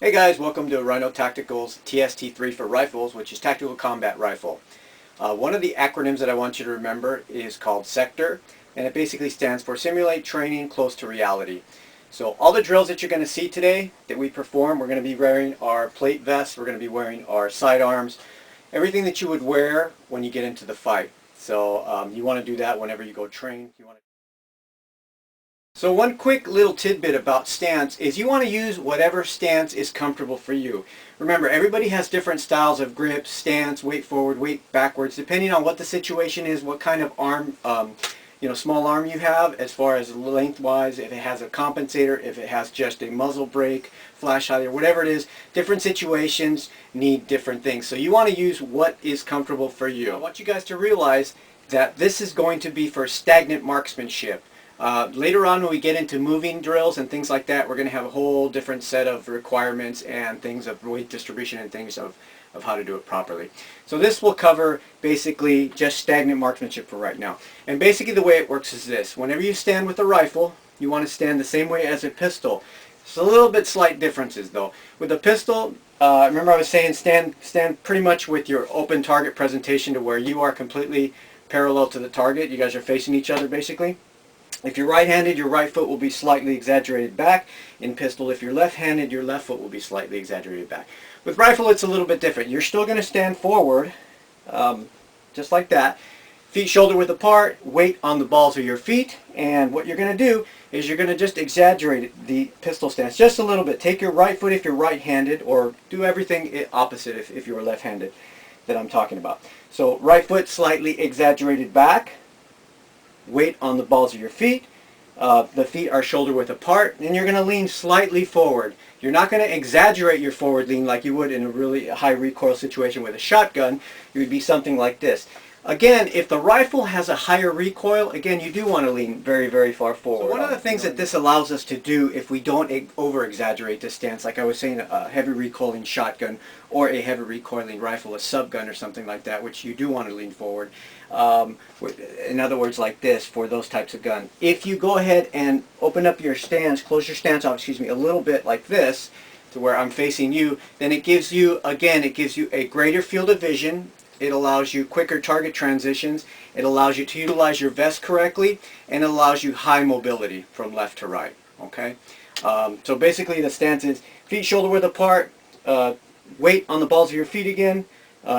Hey guys, welcome to RHINO Tactical's TST3 for rifles, which is Tactical Combat Rifle. One of the acronyms that I want you to remember is called SECTOR, and it basically stands for Simulate Training Close to Reality. So all the drills that you're going to see today that we perform, we're going to be wearing our plate vests, we're going to be wearing our sidearms, everything that you would wear when you get into the fight. So you want to do that whenever you go train. So one quick little tidbit about stance is you want to use whatever stance is comfortable for you. Remember, everybody has different styles of grip, stance, weight forward, weight backwards, depending on what the situation is, what kind of arm, small arm you have as far as lengthwise, if it has a compensator, if it has just a muzzle brake, flash hider, whatever it is. Different situations need different things. So you want to use what is comfortable for you. I want you guys to realize that this is going to be for stagnant marksmanship. Later on when we get into moving drills and things like that, we're going to have a whole different set of requirements and things of weight distribution and things of how to do it properly. So this will cover basically just stagnant marksmanship for right now. And basically the way it works is this. Whenever you stand with a rifle, you want to stand the same way as a pistol. It's a little bit slight differences though. With a pistol, remember I was saying stand pretty much with your open target presentation to where you are completely parallel to the target. You guys are facing each other basically. If you're right-handed, your right foot will be slightly exaggerated back. In pistol, if you're left-handed, your left foot will be slightly exaggerated back. With rifle, it's a little bit different. You're still going to stand forward, just like that. Feet shoulder width apart, weight on the balls of your feet, and what you're going to do is you're going to just exaggerate the pistol stance just a little bit. Take your right foot if you're right-handed, or do everything opposite if you're left-handed that I'm talking about. So right foot slightly exaggerated back. Weight on the balls of your feet. The feet are shoulder width apart, and you're going to lean slightly forward. You're not going to exaggerate your forward lean like you would in a really high recoil situation with a shotgun. It would be something like this. Again, if the rifle has a higher recoil, again, you do want to lean very, very far forward. So one of the things that this allows us to do if we don't over-exaggerate this stance, like I was saying, a heavy recoiling shotgun or a heavy recoiling rifle, a subgun or something like that, which you do want to lean forward. In other words, like this, for those types of gun. If you go ahead and open up your stance, close your stance off, a little bit like this, to where I'm facing you, then it gives you, again, it gives you a greater field of vision. It allows you quicker target transitions. It allows you to utilize your vest correctly, and it allows you high mobility from left to right. Okay, so basically the stance is feet shoulder width apart, weight on the balls of your feet again,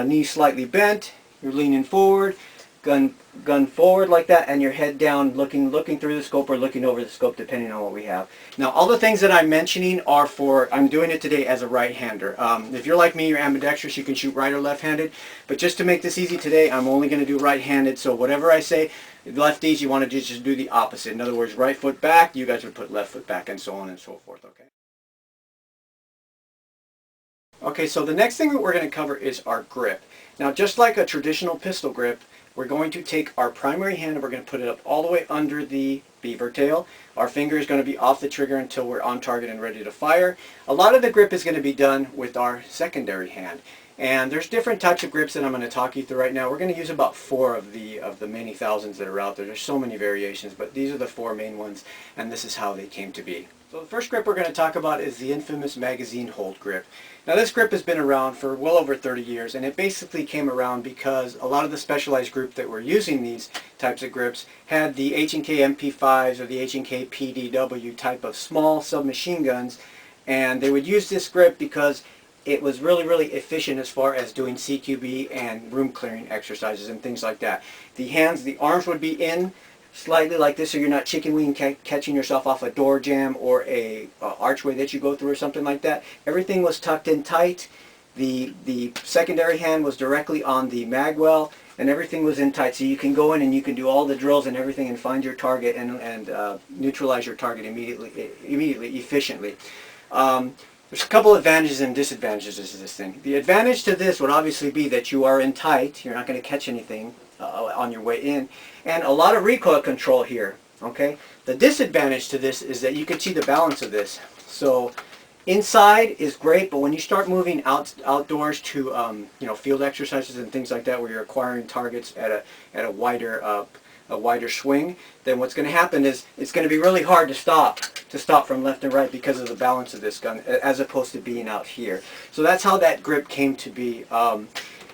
knees slightly bent. You're leaning forward, gun forward like that, and your head down, looking through the scope or looking over the scope, depending on what we have. Now, all the things that I'm mentioning are for, I'm doing it today as a right-hander. If you're like me, you're ambidextrous, you can shoot right or left-handed, but just to make this easy today, I'm only going to do right-handed, so whatever I say, lefties, you want to just do the opposite. In other words, right foot back, you guys would put left foot back, and so on and so forth, okay? Okay, so the next thing that we're going to cover is our grip. Now, just like a traditional pistol grip, we're going to take our primary hand and we're going to put it up all the way under the beaver tail. Our finger is going to be off the trigger until we're on target and ready to fire. A lot of the grip is going to be done with our secondary hand. And there's different types of grips that I'm going to talk you through right now. We're going to use about 4 of the many thousands that are out there. There's so many variations, but these are the 4 main ones, and this is how they came to be. So the first grip we're going to talk about is the infamous magazine hold grip. Now this grip has been around for well over 30 years, and it basically came around because a lot of the specialized group that were using these types of grips had the H&K MP5s or the H&K PDW type of small submachine guns, and they would use this grip because it was really, really efficient as far as doing CQB and room clearing exercises and things like that. The arms would be in slightly like this, so you're not chicken wing catching yourself off a door jamb or a archway that you go through or something like that. Everything was tucked in tight. The secondary hand was directly on the mag well, and everything was in tight. So you can go in and you can do all the drills and everything and find your target and neutralize your target immediately, efficiently. There's a couple advantages and disadvantages to this thing. The advantage to this would obviously be that you are in tight. You're not going to catch anything on your way in, and a lot of recoil control here. Okay. The disadvantage to this is that you can see the balance of this. So inside is great, but when you start moving outdoors to field exercises and things like that, where you're acquiring targets at a wider swing, then what's going to happen is it's going to be really hard to to stop from left and right because of the balance of this gun, as opposed to being out here. So that's how that grip came to be.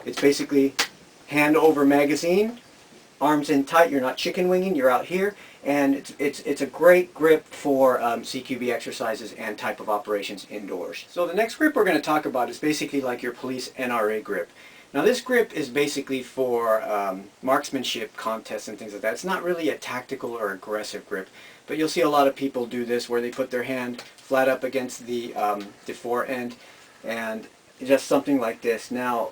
It's basically hand over magazine, arms in tight, you're not chicken winging, you're out here, and it's a great grip for CQB exercises and type of operations indoors. So the next grip we're going to talk about is basically like your police NRA grip. Now this grip is basically for marksmanship contests and things like that. It's not really a tactical or aggressive grip, but you'll see a lot of people do this where they put their hand flat up against the fore end and just something like this. Now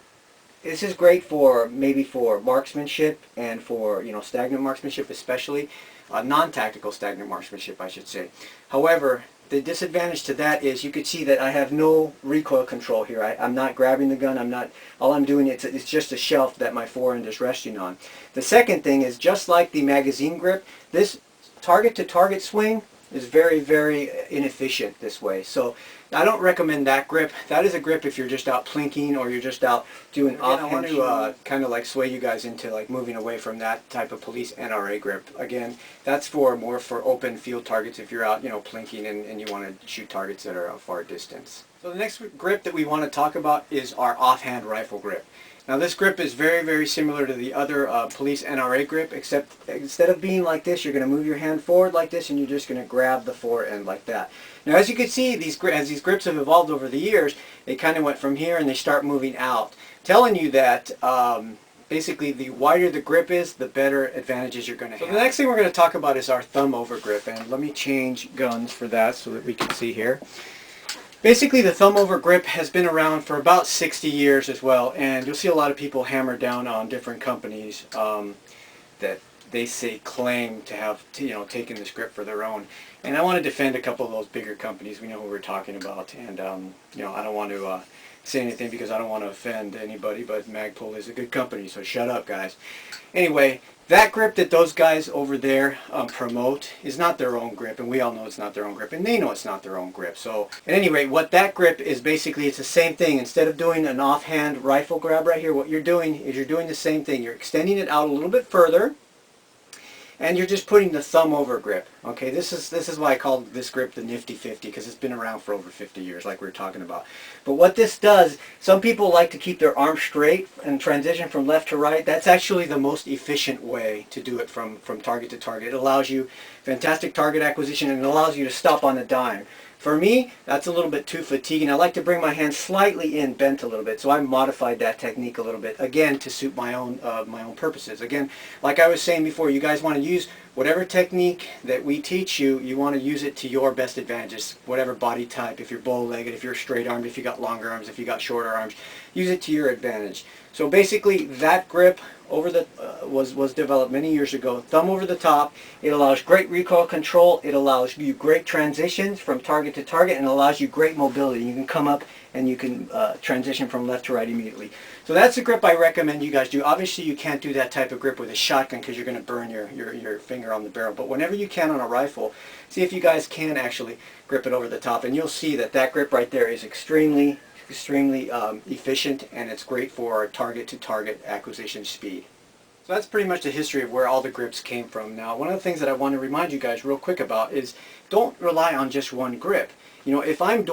this is great for maybe for marksmanship and for, you know, stagnant marksmanship, especially non-tactical stagnant marksmanship, I should say. However, the disadvantage to that is you could see that I have no recoil control here. I'm not grabbing the gun. All I'm doing, it's just a shelf that my forend is resting on. The second thing is, just like the magazine grip, this target-to-target swing is very, very inefficient this way. So I don't recommend that grip. That is a grip if you're just out plinking or you're just out doing offhand. I want to kind of like sway you guys into like moving away from that type of police NRA grip. Again, that's more for open field targets if you're out, you know, plinking and you want to shoot targets that are a far distance. So the next grip that we want to talk about is our offhand rifle grip. Now this grip is very, very similar to the other police NRA grip, except instead of being like this, you're going to move your hand forward like this and you're just going to grab the fore end like that. Now as you can see, as these grips have evolved over the years, they kind of went from here and they start moving out, telling you that basically the wider the grip is, the better advantages you're going to have. So the next thing we're going to talk about is our thumb over grip, and let me change guns for that so that we can see here. Basically, the thumb over grip has been around for about 60 years as well, and you'll see a lot of people hammer down on different companies that they claim to have taken this grip for their own. And I want to defend a couple of those bigger companies. We know who we're talking about, and I don't want to say anything because I don't want to offend anybody, but Magpul is a good company, so shut up, guys. Anyway, that grip that those guys over there promote is not their own grip, and we all know it's not their own grip, and they know it's not their own grip. So at any rate, what that grip is basically, it's the same thing. Instead of doing an offhand rifle grab right here, what you're doing is you're doing the same thing. You're extending it out a little bit further, and you're just putting the thumb over grip. Okay, this is why I call this grip the Nifty 50, because it's been around for over 50 years, like we were talking about. But what this does, some people like to keep their arm straight and transition from left to right. That's actually the most efficient way to do it from target to target. It allows you fantastic target acquisition, and it allows you to stop on a dime. For me, that's a little bit too fatiguing. I like to bring my hand slightly in, bent a little bit, so I modified that technique a little bit, again, to suit my own purposes. Again, like I was saying before, you guys want to use whatever technique that we teach you, you want to use it to your best advantages, whatever body type, if you're bow-legged, if you're straight-armed, if you got longer arms, if you got shorter arms, use it to your advantage. So basically, that grip was developed many years ago. Thumb over the top. It allows great recoil control. It allows you great transitions from target to target, and allows you great mobility. You can come up and you can transition from left to right immediately. So that's the grip I recommend you guys do. Obviously, you can't do that type of grip with a shotgun because you're going to burn your finger on the barrel. But whenever you can on a rifle, see if you guys can actually grip it over the top, and you'll see that that grip right there is extremely efficient, and it's great for target-to-target acquisition speed. So that's pretty much the history of where all the grips came from. Now, one of the things that I want to remind you guys real quick about is don't rely on just one grip. You know, if I'm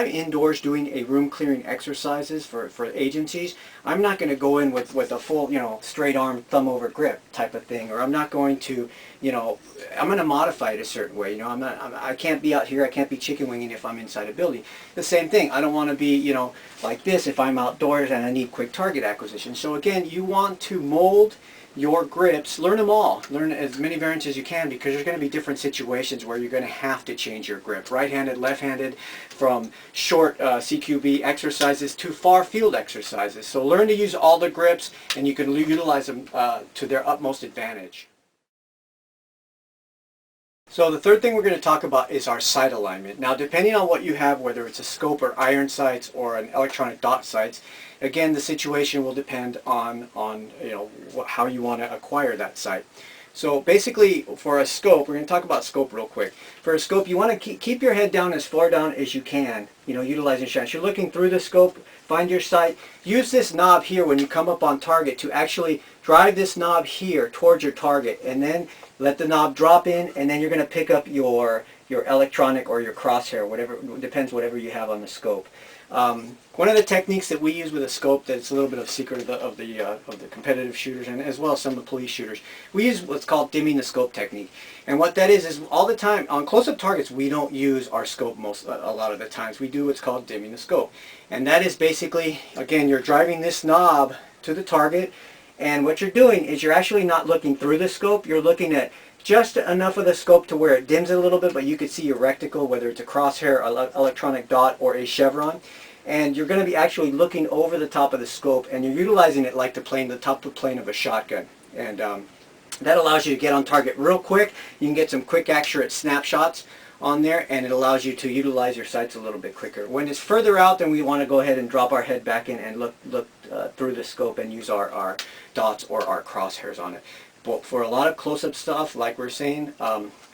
indoors doing a room clearing exercises for agencies, I'm not going to go in with a full, straight arm thumb over grip type of thing, or I'm not going to, I'm going to modify it a certain way. I can't be out here, I can't be chicken winging if I'm inside a building. The same thing, I don't want to be, like this if I'm outdoors and I need quick target acquisition. So again, you want to mold your grips, learn them all. Learn as many variants as you can, because there's going to be different situations where you're going to have to change your grip. Right-handed, left-handed, from short CQB exercises to far field exercises. So learn to use all the grips, and you can utilize them to their utmost advantage. So the third thing we're going to talk about is our sight alignment. Now, depending on what you have, whether it's a scope or iron sights or an electronic dot sights, again, the situation will depend on how you want to acquire that sight. So basically, for a scope, we're going to talk about scope real quick. For a scope, you want to keep your head down as far down as you can, utilizing shots. You're looking through the scope, find your sight. Use this knob here when you come up on target to actually drive this knob here towards your target, and then let the knob drop in, and then you're going to pick up your your electronic or your crosshair, whatever, depends whatever you have on the scope. One of the techniques that we use with a scope that's a little bit of a secret of the competitive shooters, and as well as some of the police shooters, we use what's called dimming the scope technique. And what that is all the time on close-up targets we don't use our scope a lot of the times. We do what's called dimming the scope, and that is basically, again, you're driving this knob to the target, and what you're doing is you're actually not looking through the scope. You're looking at just enough of the scope to where it dims it a little bit, but you can see your reticle, whether it's a crosshair, electronic dot, or a chevron. And you're going to be actually looking over the top of the scope, and you're utilizing it like the top of the plane of a shotgun. And that allows you to get on target real quick. You can get some quick, accurate snapshots on there, and it allows you to utilize your sights a little bit quicker. When it's further out, then we want to go ahead and drop our head back in and look through the scope and use our dots or our crosshairs on it. But for a lot of close-up stuff, like we're saying,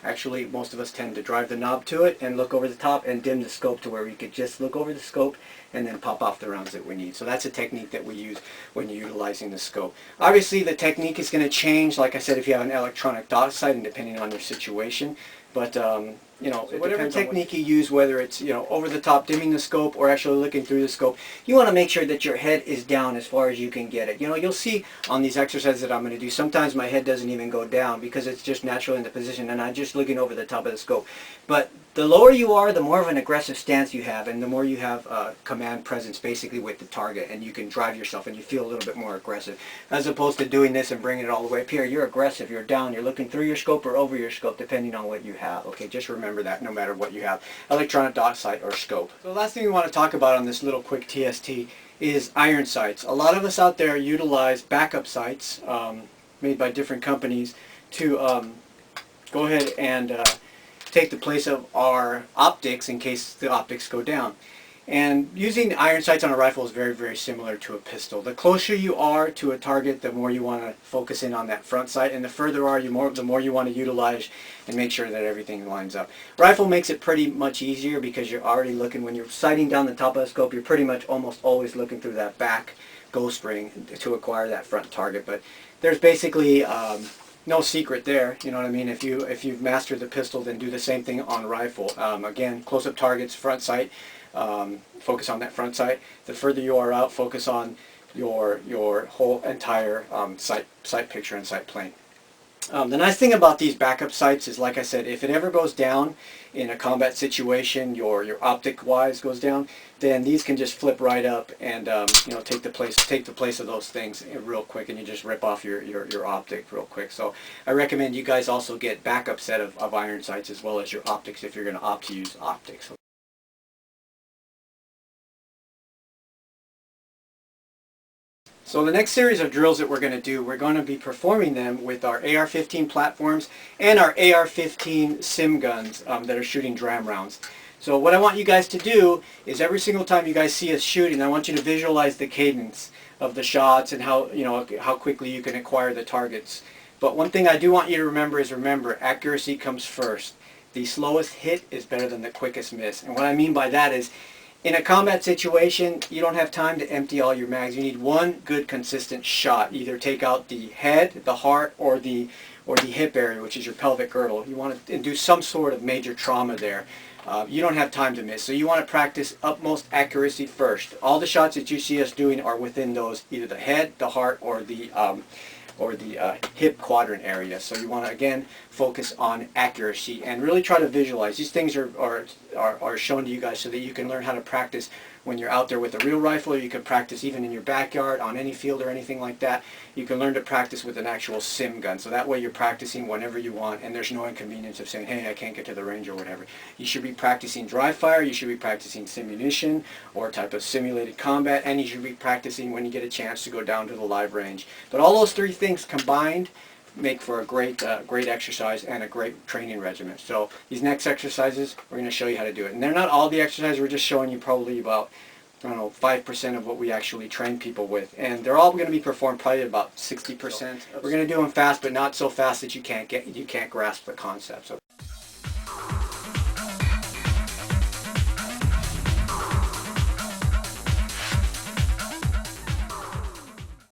actually most of us tend to drive the knob to it and look over the top and dim the scope to where we could just look over the scope and then pop off the rounds that we need. So that's a technique that we use when you're utilizing the scope. Obviously the technique is going to change, like I said, if you have an electronic dot sight and depending on your situation. But you know, whatever technique you use, whether it's, you know, over the top dimming the scope or actually looking through the scope, you want to make sure that your head is down as far as you can get it. You know, you'll see on these exercises that I'm going to do, sometimes my head doesn't even go down because it's just naturally in the position and I'm just looking over the top of the scope. But the lower you are, the more of an aggressive stance you have, and the more you have command presence basically with the target, and you can drive yourself and you feel a little bit more aggressive, as opposed to doing this and bringing it all the way up here. You're aggressive, you're down, you're looking through your scope or over your scope depending on what you have. Okay, just remember that no matter what you have, electronic dot sight or scope. So the last thing we want to talk about on this little quick TST is iron sights. A lot of us out there utilize backup sights made by different companies to go ahead and take the place of our optics in case the optics go down. And using iron sights on a rifle is very, very similar to a pistol. The closer you are to a target, the more you want to focus in on that front sight, and the further you are, the more you want to utilize and make sure that everything lines up. Rifle makes it pretty much easier because you're already looking, when you're sighting down the top of the scope, you're pretty much almost always looking through that back ghost ring to acquire that front target. But there's basically no secret there, you know what I mean? If you've mastered the pistol, then do the same thing on rifle. Again, close-up targets, front sight, focus on that front sight. The further you are out, focus on your whole entire sight picture and sight plane. The nice thing about these backup sights is, like I said, if it ever goes down in a combat situation, your optic wise goes down, then these can just flip right up and you know, take the place of those things real quick, and you just rip off your optic real quick. So I recommend you guys also get backup set of iron sights as well as your optics if you're going to opt to use optics. So the next series of drills that we're going to do, we're going to be performing them with our AR-15 platforms and our AR-15 sim guns that are shooting dram rounds. So what I want you guys to do is every single time you guys see us shooting, I want you to visualize the cadence of the shots and how quickly you can acquire the targets. But one thing I do want you to remember is, accuracy comes first. The slowest hit is better than the quickest miss. And what I mean by that is, in a combat situation, you don't have time to empty all your mags. You need one good consistent shot. Either take out the head, the heart, or the hip area, which is your pelvic girdle. You want to do some sort of major trauma there. You don't have time to miss. So you want to practice utmost accuracy first. All the shots that you see us doing are within those, either the head, the heart, or the hip quadrant area. So you want to, again, focus on accuracy and really try to visualize. These things are shown to you guys so that you can learn how to practice when you're out there with a real rifle, or you can practice even in your backyard on any field or anything like that. You can learn to practice with an actual sim gun. So that way you're practicing whenever you want, and there's no inconvenience of saying, hey, I can't get to the range or whatever. You should be practicing dry fire, you should be practicing simunition or type of simulated combat, and you should be practicing when you get a chance to go down to the live range. But all those three things combined make for a great exercise and a great training regimen. So these next exercises, we're going to show you how to do it. And they're not all the exercises, we're just showing you probably about, I don't know, 5% of what we actually train people with. And they're all going to be performed probably about 60%. We're going to do them fast, but not so fast that you can't grasp the concept. So